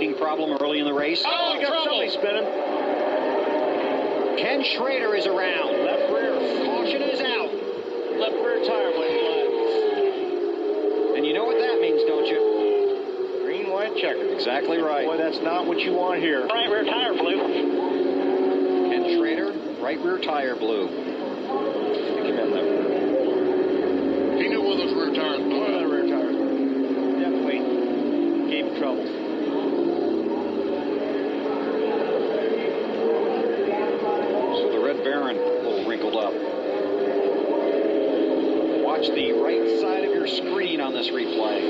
seating problem early in the race. Oh, we got somebody spinning. Ken Schrader is around. Left rear. Caution is out. Left rear tire blade flat. And you know what that means, don't you? Green, white, checkered. Exactly right. Boy, that's not what you want here. Right rear tire blew. Ken Schrader, right rear tire blew. Stick him in there. He knew one of those rear tires blew. One of the rear tires. Definitely gave him trouble. So the Red Baron a little wrinkled up. Watch the right side of your screen on this replay.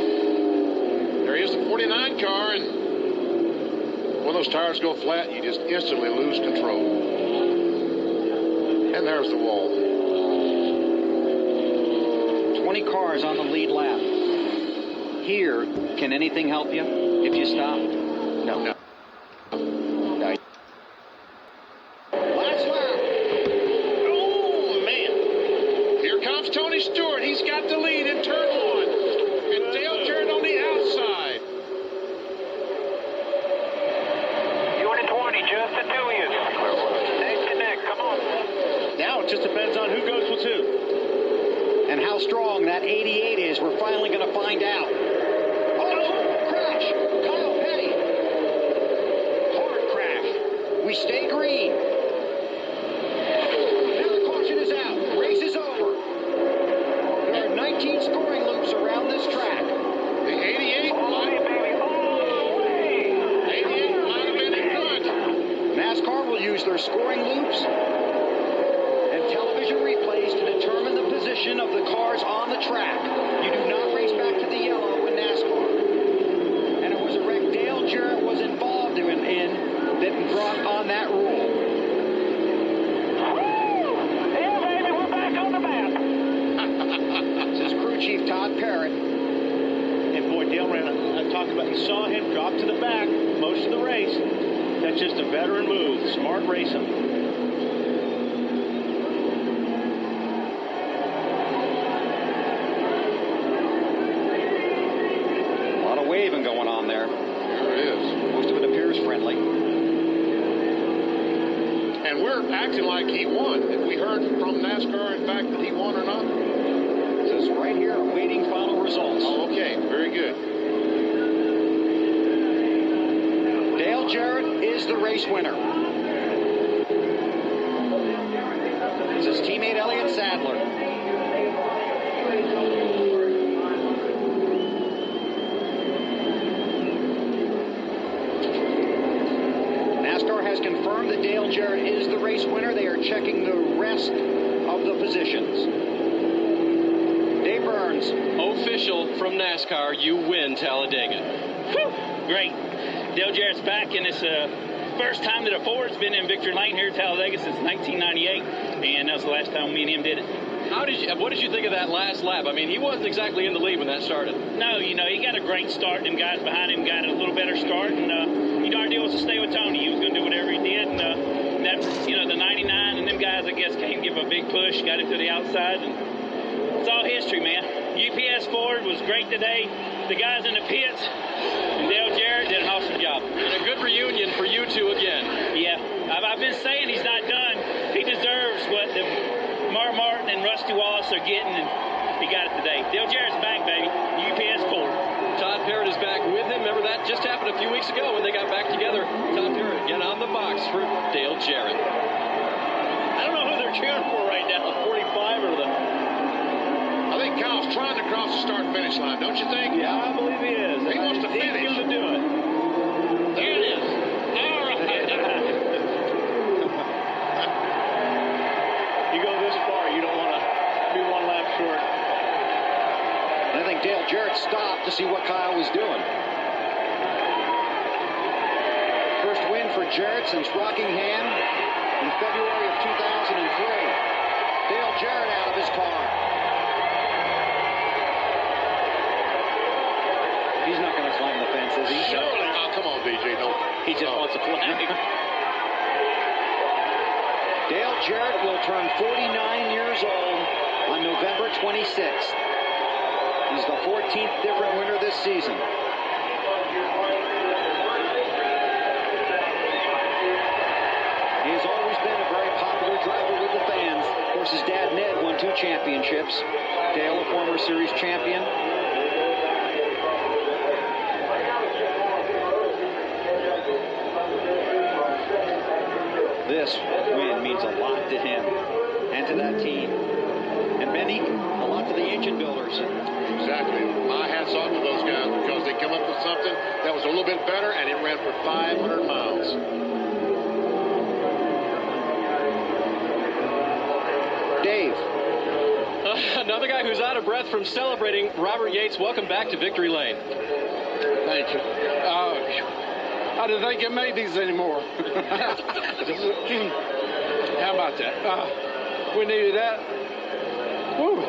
There he is, the 49 car, and when those tires go flat, you just instantly lose control. And there's the wall. 20 cars on the lead lap. Here, can anything help you if you stop? No. No. Last lap. Oh, man. Here comes Tony Stewart. He's got the lead in turn one. And Dale Jarrett on the outside. Unit 20, just the two of you. Neck to neck, come on. Now it just depends on who goes with who. And how strong that 88 is, we're finally going to find out. Oh, crash! Kyle Petty. Hard crash. We stay green. Now the caution is out. Race is over. There are 19 scoring loops around this track. The 88 All the way, might, baby, all the way. 88 might have been in front. NASCAR will use their scoring loops and television replays to determine the position of the cars on the track. You do not race back to the yellow in NASCAR. And it was a wreck Dale Jarrett was involved in that brought on that rule. Yeah, baby, we're back on the map. This is crew chief Todd Parrott. And boy, Dale ran. I talked about. You saw him drop to the back most of the race. That's just a veteran move. Smart racing. A lot of waving going on there. There it is. Most of it appears friendly. And we're acting like he won. Have we heard from NASCAR, in fact, that he won or not? It says right here, awaiting final results. Oh, okay. Very good. Dale Jarrett is the race winner. This is teammate Elliott Sadler. NASCAR has confirmed that Dale Jarrett is the race winner. They are checking the rest of the positions. Dave Burns. Official from NASCAR, you win Talladega. Whew, great. Dale Jarrett's back, and it's the first time that a Ford's been in victory lane here at Talladega since 1998, and that was the last time me and him did it. What did you think of that last lap? I mean, he wasn't exactly in the lead when that started. No, he got a great start. Them guys behind him got a little better start, and our deal was to stay with Tony. He was going to do whatever he did, and the 99 and them guys, I guess, came give him a big push, got him to the outside, and it's all history, man. UPS Ford was great today. The guys in the pits and Dale Jarrett did an awesome job. And a good reunion for you two again. Yeah, I've been saying he's not done. He deserves what the Mark Martin and Rusty Wallace are getting, and he got it today. Dale Jarrett's back, baby. UPS Ford. Todd Parrott is back with him. Remember that just happened a few weeks ago when they got back together. Todd Parrott again on the box for Dale Jarrett. I don't know who they're cheering for right now, the 45 or the... I think Kyle's trying to cross the start-finish line, don't you think? Yeah, I believe he is. He wants to finish. He's going to do it. There it is. All right. You go this far, you don't want to be one lap short. And I think Dale Jarrett stopped to see what Kyle was doing. First win for Jarrett since Rockingham in February of 2003. Dale Jarrett out of his car. He's not going to climb the fence, is he? Surely. Oh, come on, BJ. Don't. He just wants to play. Dale Jarrett will turn 49 years old on November 26th. He's the 14th different winner this season. 2 championships. Dale, a former series champion. This win means a lot to him and to that team. And many, a lot to the engine builders. Exactly. My hat's off to those guys because they come up with something that was a little bit better, and it ran for 500 miles. Dave. Another guy who's out of breath from celebrating, Robert Yates. Welcome back to Victory Lane. Thank you. I didn't think it made these anymore. How about that? We needed that. Woo.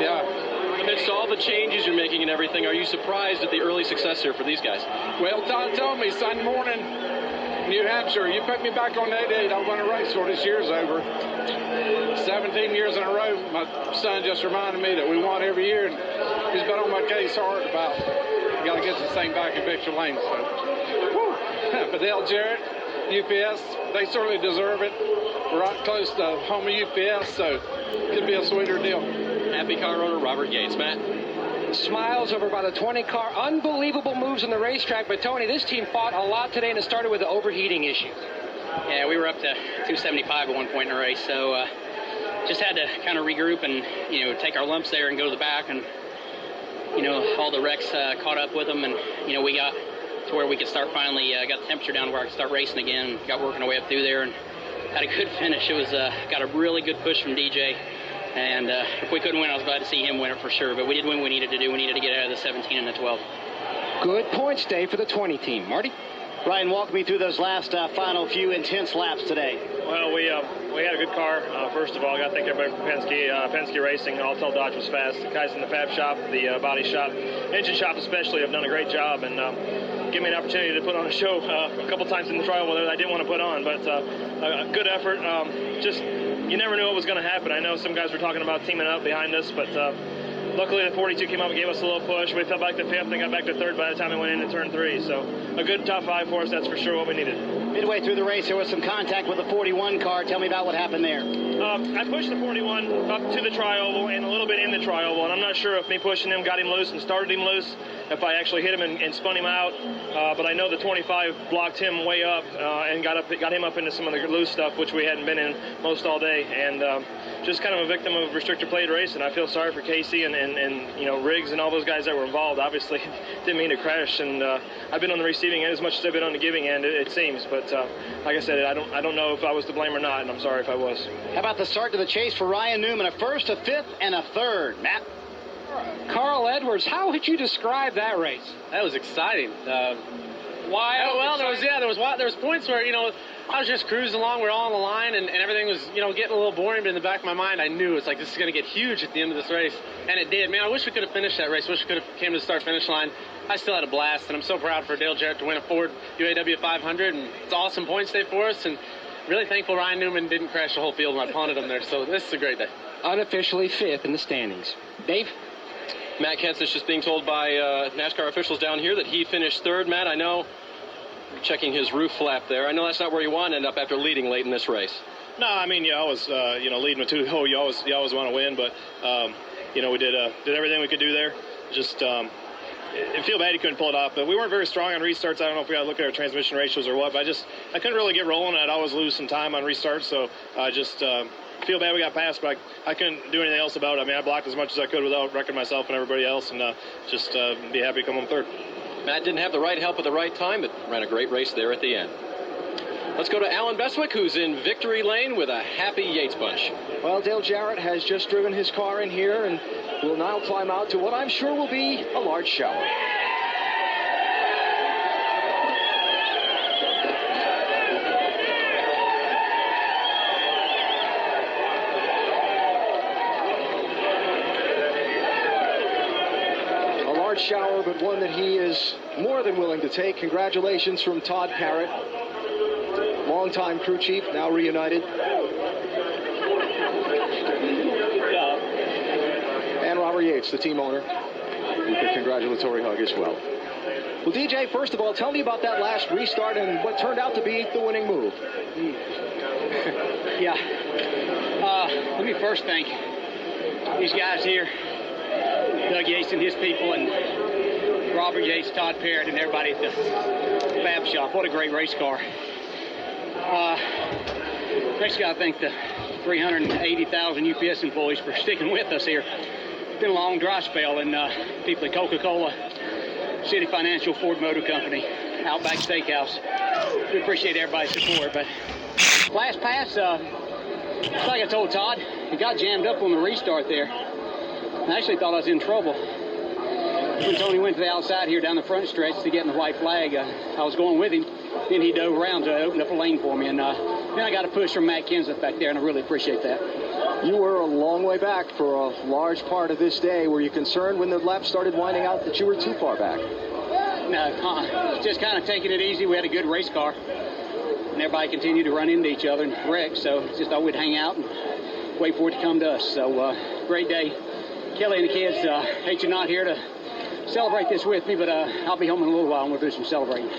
Yeah. Amidst all the changes you're making and everything, are you surprised at the early success here for these guys? Well, Todd told me Sunday morning, New Hampshire, you put me back on 88, I'm going to race for this year's over. 17 years in a row, my son just reminded me that we won every year, and he's been on my case hard about we got to get this thing back in Victory Lane. So, woo. But Jarrett, UPS, they certainly deserve it. We're right close to home of UPS, so it could be a sweeter deal. Happy car owner Robert Yates. Matt? Smiles over about a 20 car. Unbelievable moves on the racetrack. But, Tony, this team fought a lot today, and it started with the overheating issue. Yeah, we were up to 275 at one point in the race, so just had to kind of regroup and, take our lumps there and go to the back. And, all the wrecks caught up with them, and, we got to where we could start finally, got the temperature down to where I could start racing again, and got working our way up through there and had a good finish. It was got a really good push from DJ. And if we couldn't win, I was glad to see him win it for sure. But we did win what we needed to do. We needed to get out of the 17 and the 12. Good points day for the 20 team. Marty? Ryan, walk me through those last final few intense laps today. Well, we had a good car. First of all, I got to thank everybody from Penske Racing. I'll tell Dodge was fast. The guys in the fab shop, the body shop, engine shop especially, have done a great job and give me an opportunity to put on a show a couple times in the trial that I didn't want to put on. But a good effort. Just you never knew what was going to happen. I know some guys were talking about teaming up behind us, but luckily the 42 came up and gave us a little push. We fell back to 5th and got back to 3rd by the time we went into turn 3. So a good top 5 for us, that's for sure what we needed. Midway through the race, there was some contact with the 41 car. Tell me about what happened there. I pushed the 41 up to the tri-oval and a little bit in the tri-oval, and I'm not sure if me pushing him got him loose and started him loose, if I actually hit him and spun him out. But I know the 25 blocked him way up and got him up into some of the loose stuff, which we hadn't been in most all day. And just kind of a victim of restrictor plate racing. I feel sorry for Casey and Riggs and all those guys that were involved. Obviously, didn't mean to crash. And I've been on the receiving end as much as I've been on the giving end, it seems. But like I said, I don't know if I was to blame or not, and I'm sorry if I was. How about the start to the chase for Ryan Newman? A 1st, a 5th, and a 3rd. Matt? Carl Edwards, how would you describe that race? That was exciting. Why? Well, there was points where, I was just cruising along. We're all on the line, and everything was, getting a little boring. But in the back of my mind, I knew it's like this is going to get huge at the end of this race, and it did. Man, I wish we could have finished that race. Wish we could have came to the start-finish line. I still had a blast, and I'm so proud for Dale Jarrett to win a Ford UAW 500, and it's an awesome points day for us. And really thankful Ryan Newman didn't crash the whole field when I punted him there. So this is a great day. Unofficially 5th in the standings. Dave? Matt Kent's just being told by NASCAR officials down here that he finished 3rd. Matt, I know, checking his roof flap there, I know that's not where you want to end up after leading late in this race. No, I mean, you always, leading with 2-0, you always want to win. But, we did everything we could do there. Just it feel bad he couldn't pull it off. But we weren't very strong on restarts. I don't know if we got to look at our transmission ratios or what. But I couldn't really get rolling. I'd always lose some time on restarts. So I just feel bad we got past, but I couldn't do anything else about it. I mean, I blocked as much as I could without wrecking myself and everybody else, and just be happy to come home 3rd. Matt didn't have the right help at the right time, but ran a great race there at the end. Let's go to Alan Bestwick, who's in Victory Lane with a happy Yates bunch. Well, Dale Jarrett has just driven his car in here and will now climb out to what I'm sure will be a large shower. Shower, but one that he is more than willing to take. Congratulations from Todd Parrott, longtime crew chief, now reunited. And Robert Yates, the team owner, with a congratulatory hug as well. Well, DJ, first of all, tell me about that last restart and what turned out to be the winning move. Yeah. Let me first thank these guys here, Doug Yates and his people, and Robert Yates, Todd Parrott, and everybody at the Fab Shop. What a great race car. Next, got to thank the 380,000 UPS employees for sticking with us here. It's been a long dry spell, and people at Coca-Cola, City Financial, Ford Motor Company, Outback Steakhouse. We appreciate everybody's support. But last pass, just like I told Todd, he got jammed up on the restart there. I actually thought I was in trouble. When Tony went to the outside here down the front stretch to get in the white flag, I was going with him. Then he dove around to open up a lane for me. And then I got a push from Matt Kenseth back there, and I really appreciate that. You were a long way back for a large part of this day. Were you concerned when the lap started winding out that you were too far back? No, just kind of taking it easy. We had a good race car, and everybody continued to run into each other and wreck. So just thought we'd hang out and wait for it to come to us. So great day. Kelly and the kids, hate you're not here to celebrate this with me, but I'll be home in a little while and we'll do some celebrating.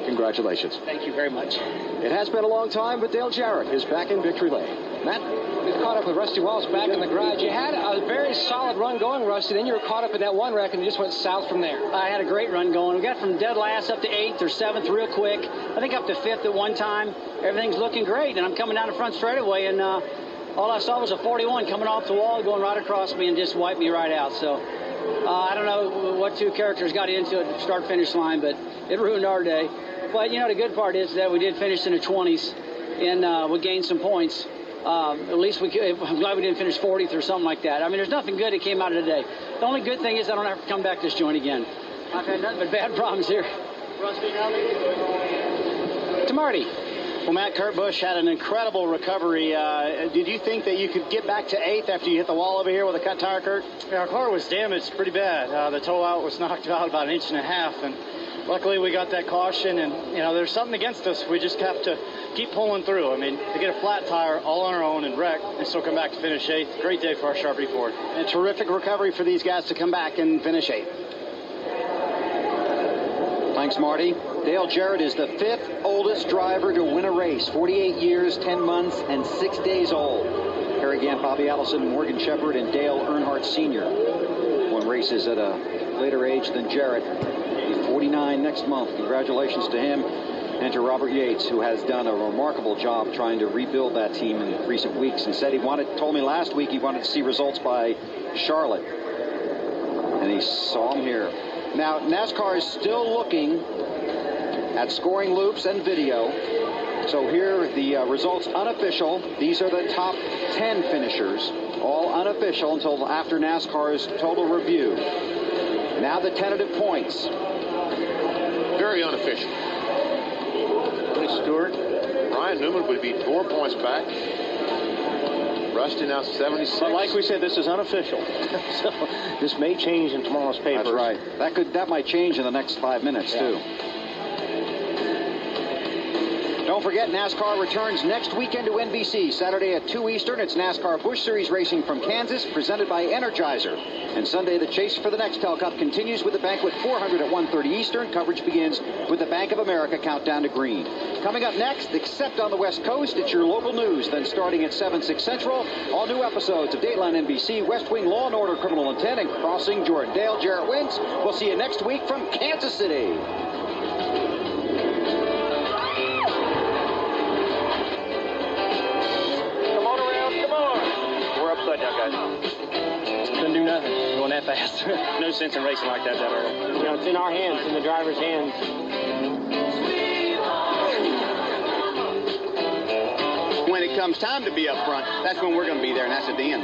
Congratulations. Thank you very much. It has been a long time, but Dale Jarrett is back in victory lane. Matt? You caught up with Rusty Wallace back in the garage. You had a very solid run going, Rusty. Then you were caught up in that one wreck and you just went south from there. I had a great run going. We got from dead last up to 8th or 7th real quick. I think up to 5th at one time. Everything's looking great, and I'm coming down the front straightaway, and all I saw was a 41 coming off the wall, going right across me, and just wiped me right out. So I don't know what two characters got into it start-finish line, but it ruined our day. But, you know, the good part is that we did finish in the 20s, and we gained some points. At least I'm glad we didn't finish 40th or something like that. I mean, there's nothing good that came out of the day. The only good thing is I don't have to come back to this joint again. I've had nothing but bad problems here. Rusty, to Marty. Well, Matt, Kurt Busch had an incredible recovery. Did you think that you could get back to 8th after you hit the wall over here with a cut tire, Kurt? Yeah, our car was damaged pretty bad. The tow out was knocked out about 1.5 inches, and luckily we got that caution, and, you know, there's something against us. We just have to keep pulling through. I mean, to get a flat tire all on our own and wreck and still come back to finish 8th, great day for our Sharpie Ford. A terrific recovery for these guys to come back and finish 8th. Thanks, Marty. Dale Jarrett is the 5th oldest driver to win a race, 48 years, 10 months, and 6 days old. Harry Gant, Bobby Allison, Morgan Shepherd, and Dale Earnhardt Sr. won races at a later age than Jarrett. He'll be 49 next month. Congratulations to him and to Robert Yates, who has done a remarkable job trying to rebuild that team in recent weeks, and said told me last week he wanted to see results by Charlotte. And he saw them here. Now, NASCAR is still looking at scoring loops and video. So here are the results unofficial. These are the top 10 finishers, all unofficial until after NASCAR's total review. Now the tentative points. Very unofficial. Tony Stewart, Ryan Newman would be 4 points back. Rusty now 76. But like we said, this is unofficial. So this may change in tomorrow's papers. That's right. That might change in the next 5 minutes, too. Don't forget, NASCAR returns next weekend to NBC. Saturday at 2 Eastern, it's NASCAR Busch Series Racing from Kansas, presented by Energizer. And Sunday, the chase for the Nextel Cup continues with the Banquet 400 at 1:30 Eastern. Coverage begins with the Bank of America countdown to green. Coming up next, except on the West Coast, it's your local news. Then starting at 7/6 Central, all new episodes of Dateline NBC, West Wing Law & Order Criminal Intent, and Crossing Jordan. Dale Jarrett wins. We'll see you next week from Kansas City. Couldn't do nothing going that fast. No sense in racing like that early. You know, it's in our hands, in the driver's hands. When it comes time to be up front, that's when we're going to be there, and that's at the end.